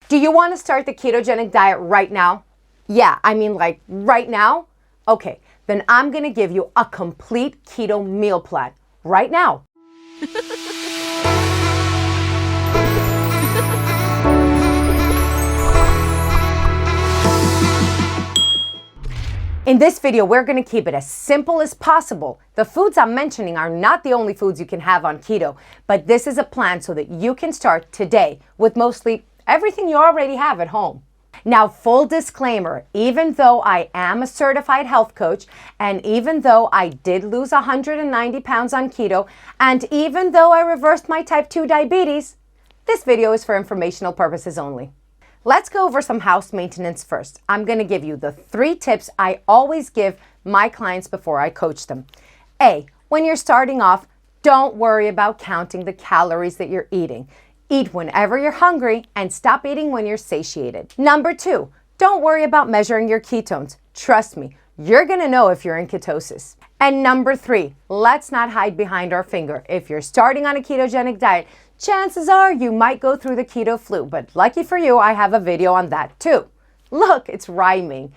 Do you want to start the ketogenic diet right now? Yeah, I mean like right now? Okay, then I'm going to give you a complete keto meal plan right now. In this video, we're going to keep it as simple as possible. The foods I'm mentioning are not the only foods you can have on keto, but this is a plan so that you can start today with mostly everything you already have at home. Now, full disclaimer, even though I am a certified health coach, and even though I did lose 190 pounds on keto, and even though I reversed my type 2 diabetes, this video is for informational purposes only. Let's go over some house maintenance first. I'm going to give you the 3 tips I always give my clients before I coach them. A, when you're starting off, don't worry about counting the calories that you're eating. Eat whenever you're hungry and stop eating when you're satiated. Number 2, don't worry about measuring your ketones. Trust me, you're going to know if you're in ketosis. And number 3, let's not hide behind our finger. If you're starting on a ketogenic diet, chances are you might go through the keto flu, but lucky for you, I have a video on that too. Look, it's rhyming.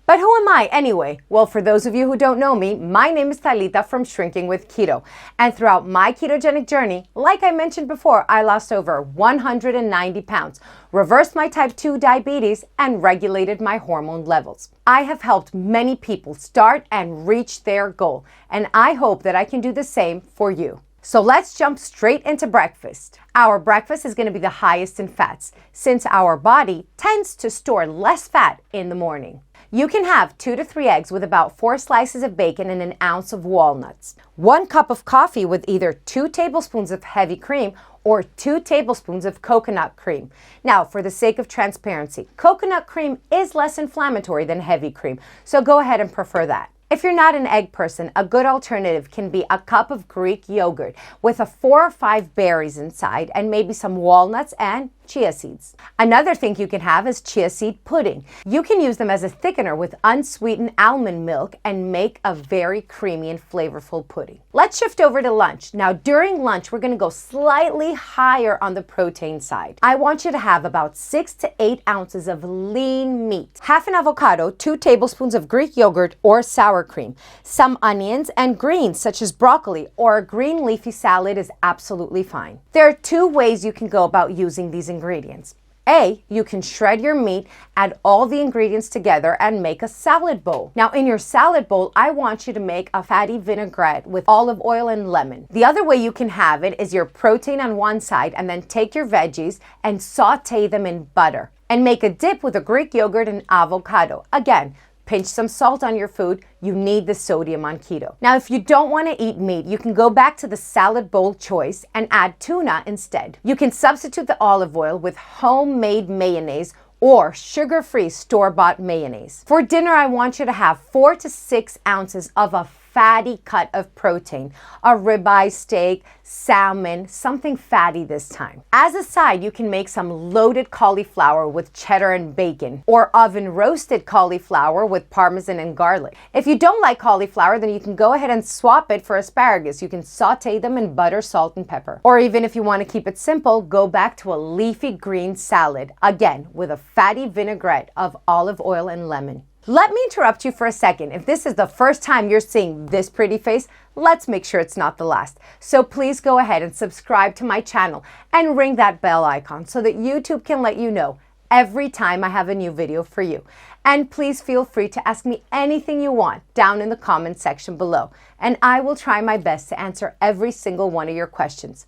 But who am I anyway? Well, for those of you who don't know me, my name is Talita from Shrinking with Keto. And throughout my ketogenic journey, like I mentioned before, I lost over 190 pounds, reversed my type 2 diabetes, and regulated my hormone levels. I have helped many people start and reach their goal, and I hope that I can do the same for you. So let's jump straight into breakfast. Our breakfast is going to be the highest in fats, since our body tends to store less fat in the morning. You can have 2 to 3 eggs with about 4 slices of bacon and an ounce of walnuts. 1 cup of coffee with either 2 tablespoons of heavy cream or 2 tablespoons of coconut cream. Now, for the sake of transparency, coconut cream is less inflammatory than heavy cream, so go ahead and prefer that. If you're not an egg person, a good alternative can be a cup of Greek yogurt with 4 or 5 berries inside and maybe some walnuts and chia seeds. Another thing you can have is chia seed pudding. You can use them as a thickener with unsweetened almond milk and make a very creamy and flavorful pudding. Let's shift over to lunch. Now, during lunch, we're going to go slightly higher on the protein side. I want you to have about 6 to 8 ounces of lean meat, half an avocado, 2 tablespoons of Greek yogurt or sour cream, some onions and greens such as broccoli or a green leafy salad is absolutely fine. There are 2 ways you can go about using these ingredients. A, you can shred your meat, add all the ingredients together and make a salad bowl. Now in your salad bowl, I want you to make a fatty vinaigrette with olive oil and lemon. The other way you can have it is your protein on one side and then take your veggies and saute them in butter and make a dip with a Greek yogurt and avocado. Again, pinch some salt on your food. You need the sodium on keto. Now, if you don't want to eat meat, you can go back to the salad bowl choice and add tuna instead. You can substitute the olive oil with homemade mayonnaise or sugar-free store-bought mayonnaise. For dinner, I want you to have 4 to 6 ounces of a fatty cut of protein, a ribeye steak, salmon, something fatty this time. As a side, you can make some loaded cauliflower with cheddar and bacon, or oven roasted cauliflower with parmesan and garlic. If you don't like cauliflower, then you can go ahead and swap it for asparagus. You can saute them in butter, salt, and pepper. Or even if you want to keep it simple, go back to a leafy green salad, again with a fatty vinaigrette of olive oil and lemon. Let me interrupt you for a second. If this is the first time you're seeing this pretty face, let's make sure it's not the last. So please go ahead and subscribe to my channel and ring that bell icon so that YouTube can let you know every time I have a new video for you. And please feel free to ask me anything you want down in the comment section below, and I will try my best to answer every single one of your questions.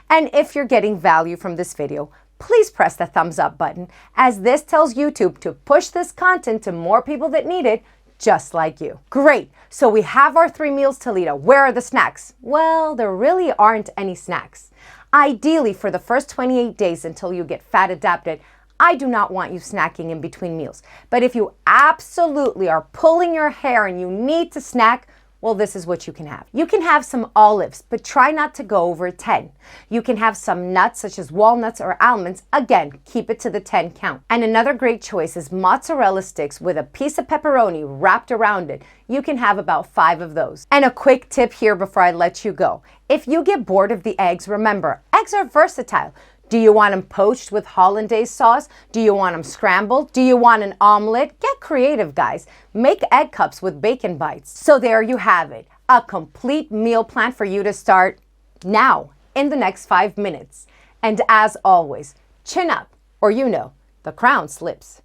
And if you're getting value from this video, please press the thumbs up button, as this tells YouTube to push this content to more people that need it, just like you. Great, so we have our 3 meals, Talita. Where are the snacks? Well, there really aren't any snacks. Ideally, for the first 28 days until you get fat adapted, I do not want you snacking in between meals. But if you absolutely are pulling your hair and you need to snack, well, this is what you can have. You can have some olives, but try not to go over 10. You can have some nuts such as walnuts or almonds. Again, keep it to the 10 count. And another great choice is mozzarella sticks with a piece of pepperoni wrapped around it. You can have about 5 of those. And a quick tip here before I let you go. If you get bored of the eggs, remember, eggs are versatile. Do you want them poached with hollandaise sauce? Do you want them scrambled? Do you want an omelet? Get creative, guys. Make egg cups with bacon bites. So there you have it, a complete meal plan for you to start now in the next 5 minutes. And as always, chin up, or the crown slips.